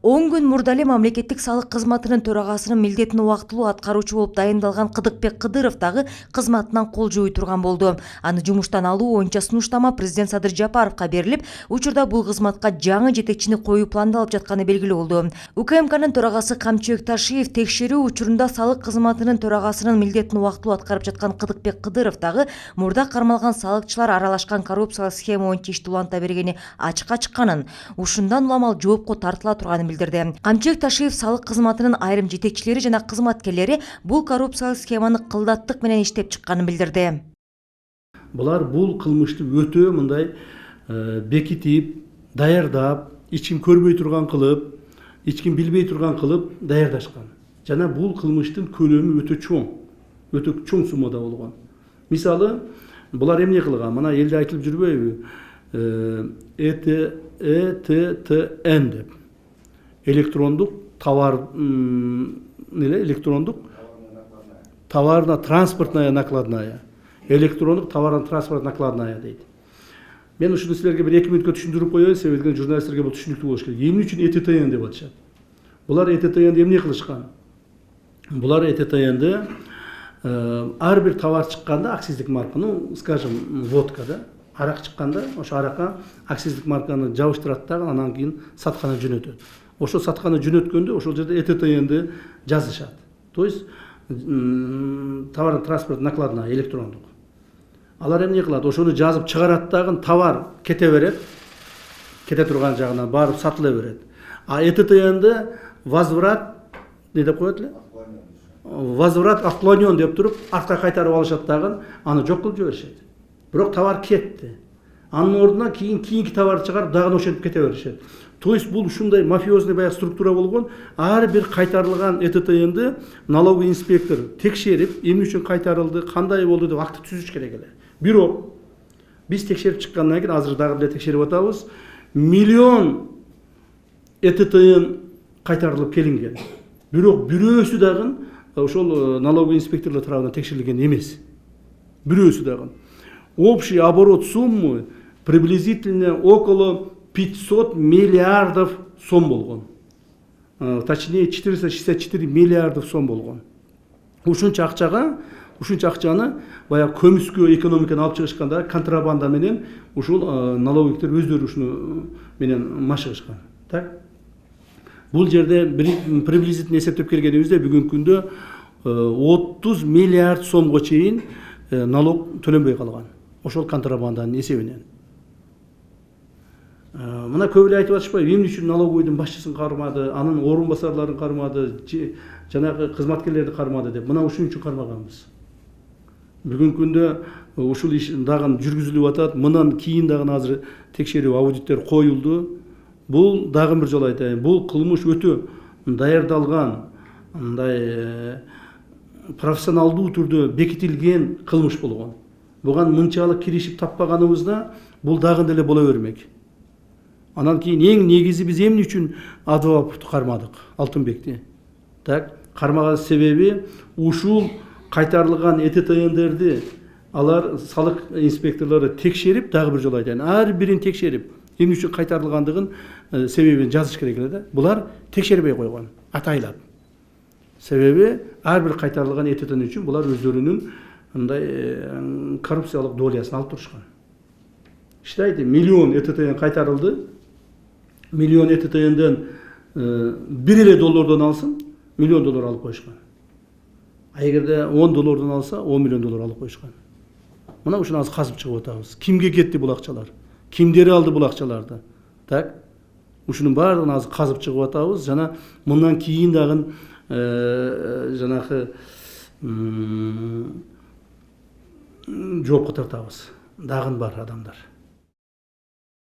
10 күн мурда эле мамлекеттик салык кызматынын төрагасынын милдетин убактылуу аткаруучу болуп дайындалган Кыдыкбек Кыдыров дагы кызматынан кол жуй турган болду. Аны жумуштан алуу боюнча сунуштама президент Садыр Жапаровго берилип, учурда бул кызматка жаңы жетекчини коюу пландалып жатканы белгилүү болду. УКМКнын төрагасы Камчыбек Ташиев текшерүү учурунда салык кызматынын төрагасынын милдетин убактылуу аткарып жаткан Кыдыкбек Кыдыров дагы мурда кармалган салыкчылар аралашкан коррупциялык схема боюнча ишти уланта бергени ачыкка чыкканын, ушундан улам жоопко тартыла турганын билдирди. Камчыбек Ташиев салык кызматынын айрым жетекчилери жана кызматкерлери бул коррупциялык схеманы кылдаттык менен иштеп чыкканын билдирди. Булар бул кылмышты өтө мындай бекитип, даярдап, ичким көрбөй турган кылып, ичким билбей турган кылып даярдашкан. Жана бул кылмыштын көлөмү өтө чоң суммада болгон. Мисалы, булар эмне кылган? Мына элде айтылып жүрбөйбү? ЭТТН деп. Электрондук товар электрондук товарно-транспортная накладная. Электрондук товарно-транспортная накладная дейт. Мен ушуну силерге бир 2 мүнөткө түшүндүрүп коеюн, себебі журналисттерге бул түшүнүктүү болуш керек. Эмне үчүн ЭТТН деп атышат? Булар ЭТТНди эмне кылышкан? Булар ЭТТНди ар бир товар чыкканда акциздик марка, скажем, водка да, арак чыкканда, ошо аракка акциздик марканы жабыштырат дагы, анан кийин сатканы жөнөтөт. Ошо сатканы жөнөткөндө ошол жерде ЭТТНди жазышат. То есть товарно-транспорт накладная электрондук. Алар эмне кылат? Ошону жазып чыгарат дагы, товар кете берет. Кете турган жагынан барып сатыла берет. А ЭТТНди возврат не деп коет эле? Возврат отклонен деп туруп, артка кайтарып алышат дагы, аны жок кылып жиберишет. Бирок товар кетти. Анын ордуна кийинки товар чыгарып дагы ошентип кете беришет. То есть бул ушундай мафиозный баягы структура болгон, ар бир кайтарылган ЭТТНди налоговый инспектор текшерип, эмне үчүн кайтарылды, кандай болду деп акты түзүш керек эле. Бирок биз текшерип чыккандан кийин азыр дагы эле текшерип атабыз, миллион ЭТТН кайтарылып келинген. Бирок бирөөсү дагы ошол налоговый инспекторлор тарабынан текшерилген эмес. Бирөөсү дагы. Общий оборот суммы приблизительно около 500 миллиардов сом болгон. Точнее 464 миллиардов сом болгон. Ушунча акчаны баягы көмүскө экономиканы алып чыгышканда контрабанда менен ушул налоговиктер өздөрү ушуну менен машыгышкан. Так? Бул жерде приблизительно эсептеп келгенибизде бүгүнкү күндө 30 миллиард сомго чейин налог төлөнбөй калган. Ошол контрабанданын эсебинен. Мына көп эле айтып атышпайбы, эмне үчүн налоговойдун башчысын кармады, анын орун басарларын кармады, жанагы кызматкерлерди кармады деп. Мына ушун үчүн кармаганбыз. Бүгүнкү күндө ушул иш дагы жүргүзүлүп атат. Мындан кийин дагы азыр текшерүү аудиттер коюлду. Бул дагы бир жолу айтайын, бул кылмыш өтө даярдалган, мындай профессионалдуу түрдө бекитилген кылмыш болгон. Буга мынчалык киришип таппаганыбызда бул дагы деле боло бермек. Анан кийин эң негизи биз эмне үчүн Адвоповду кармадык, Алтынбекти. Так, кармаган себеби ушул кайтарылган ЭТТНдерди алар салык инспекторлору текшерип, дагы бир жолу айтайын, ар бирин текшерип, эмне үчүн кайтарылгандыгын себебин жазыш керек эле да. Булар текшербей койгон, атайлап. Себеби ар бир кайтарылган ЭТТН үчүн булар өздөрүнүн мындай коррупциялык долясын алып турушкан. Иштейди, миллион ЭТТН кайтарылды. Миллион ЭТТНден 1 эле доллардан алсын, миллион доллар алып коюшкан. А эгерде 10 доллардан алса, 10 миллион доллар алып коюшкан. Мына ушуну азыр казып чыгып атабыз. Кимге кетти бул акчалар? Кимдери алды бул акчаларды? Так? Ушунун баардыгын азыр казып чыгып атабыз. Жана мындан кийин дагы жанагы жоопко тартабыз. Дагы бар адамдар.